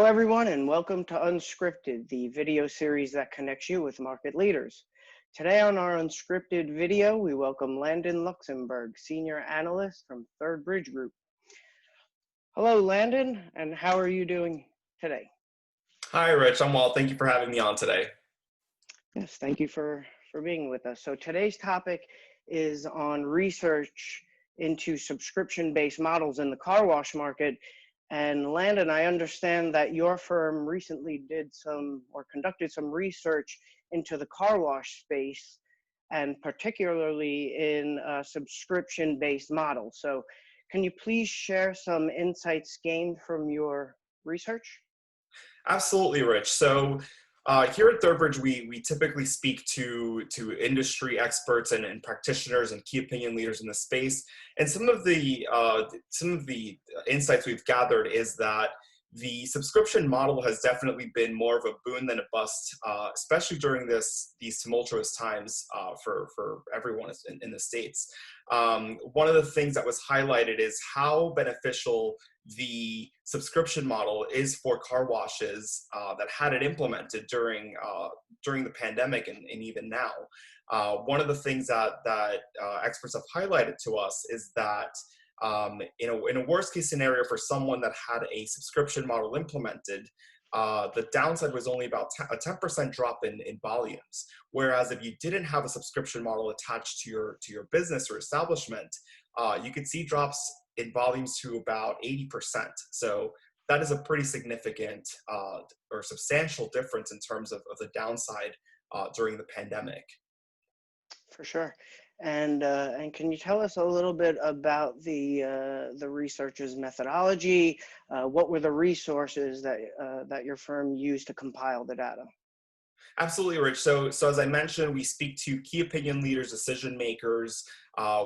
Hello, everyone, and welcome to Unscripted, the video series that connects you with market leaders. Today on our Unscripted video, we welcome Landon Luxembourg, Senior Analyst from Third Bridge Group. Hello, Landon, and how are you doing today? Hi, Rich. I'm well. Thank you for having me on today. Yes, thank you for being with us. So today's topic is on research into subscription-based models in the car wash market. And Landon, I understand that your firm recently conducted some research into the car wash space, and particularly in subscription-based models. So can you please share some insights gained from your research? Absolutely, Rich. So here at Third Bridge, we typically speak to industry experts and practitioners and key opinion leaders in the space. And some of the insights we've gathered is that the subscription model has definitely been more of a boon than a bust, especially during these tumultuous times for everyone in the States. One of the things that was highlighted is how beneficial the subscription model is for car washes that had it implemented during the pandemic and even now. One of the things that experts have highlighted to us is that in a worst case scenario for someone that had a subscription model implemented, the downside was only about a 10% drop in volumes. Whereas if you didn't have a subscription model attached to your business or establishment, you could see drops in volumes to about 80%. So that is a pretty significant or substantial difference in terms of the downside during the pandemic. For sure. And can you tell us a little bit about the research's methodology? What were the resources that your firm used to compile the data? Absolutely, Rich. So as I mentioned, we speak to key opinion leaders, decision makers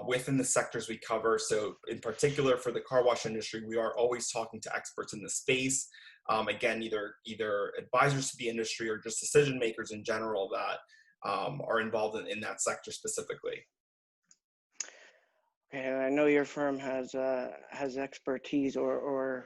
within the sectors we cover. So in particular for the car wash industry, we are always talking to experts in the space. Again, either advisors to the industry or just decision makers in general that are involved in that sector specifically. Okay, I know your firm has expertise or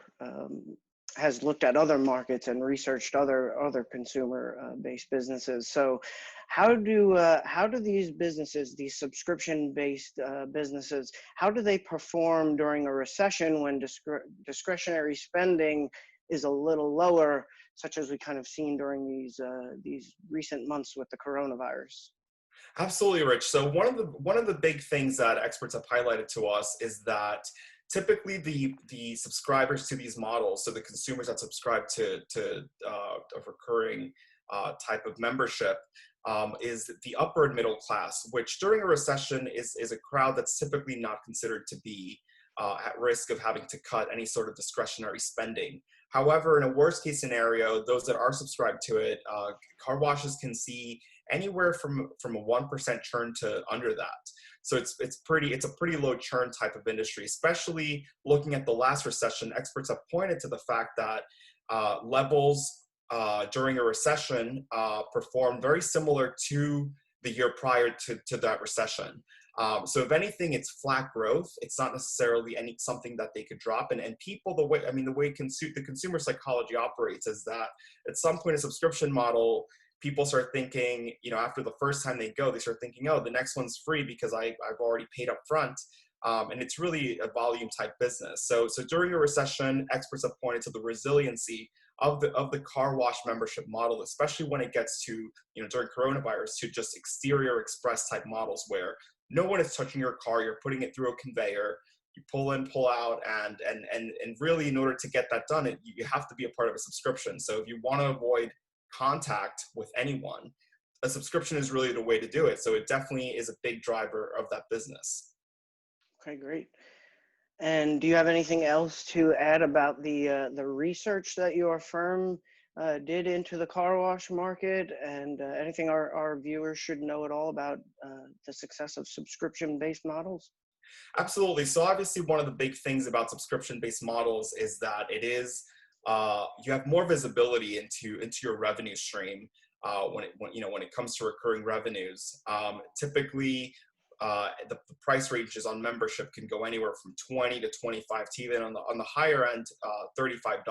has looked at other markets and researched other consumer-based businesses. So, how do these businesses, these subscription-based businesses, how do they perform during a recession when discretionary spending is a little lower, such as we kind of seen during these recent months with the coronavirus? Absolutely, Rich. So one of the big things that experts have highlighted to us is that typically the subscribers to these models, so the consumers that subscribe to a recurring type of membership, is the upper and middle class, which during a recession is a crowd that's typically not considered to be at risk of having to cut any sort of discretionary spending. However, in a worst case scenario, those that are subscribed to it, car washes can see anywhere from a 1% churn to under that. So it's a pretty low churn type of industry, especially looking at the last recession. Experts have pointed to the fact that levels during a recession performed very similar to the year prior to that recession. So if anything, it's flat growth. It's not necessarily something that they could drop. And people, the way the consumer psychology operates is that at some point a subscription model, people start thinking, after the first time they go, they start thinking, oh, the next one's free because I've already paid up front. And it's really a volume type business. So during a recession, experts have pointed to the resiliency of the car wash membership model, especially when it gets to, during coronavirus, to just exterior express type models where no one is touching your car, you're putting it through a conveyor, you pull in, pull out, and really in order to get that done, you have to be a part of a subscription. So if you want to avoid contact with anyone, a subscription is really the way to do it. So it definitely is a big driver of that business. Okay, great. And do you have anything else to add about the research that your firm did into the car wash market, and anything our viewers should know at all about the success of subscription-based models? Absolutely. So obviously one of the big things about subscription-based models is that it is you have more visibility into your revenue stream when it comes to recurring revenues. Typically, the price ranges on membership can go anywhere from 20 to 25 to even on the higher end, $35.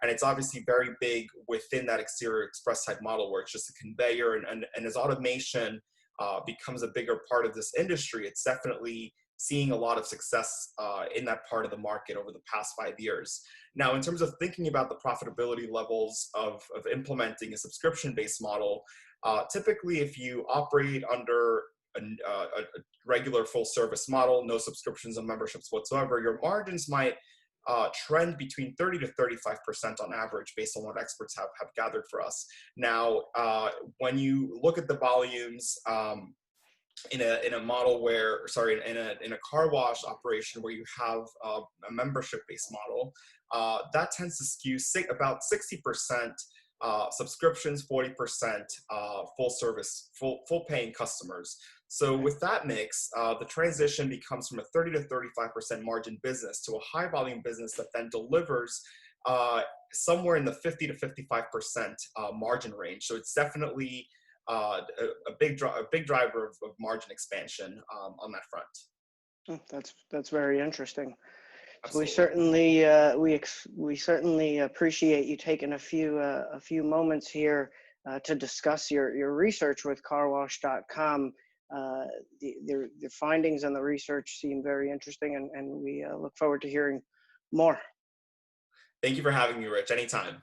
And it's obviously very big within that exterior express type model where it's just a conveyor, and as automation becomes a bigger part of this industry, it's definitely seeing a lot of success in that part of the market over the past 5 years. Now, in terms of thinking about the profitability levels of implementing a subscription-based model, typically if you operate under a regular full service model, no subscriptions and memberships whatsoever, your margins might trend between 30 to 35% on average based on what experts have gathered for us. Now, when you look at the volumes, in a model where, sorry, in a car wash operation where you have a membership-based model, that tends to skew about 60% subscriptions, 40% full service, full paying customers. So with that mix, the transition becomes from a 30 to 35% margin business to a high volume business that then delivers somewhere in the 50 to 55% margin range. So it's definitely a big driver of margin expansion on that front. That's very interesting. Absolutely. So we certainly appreciate you taking a few moments here to discuss your research with carwash.com. The findings and the research seem very interesting, and we look forward to hearing more. Thank you for having me, Rich. Anytime.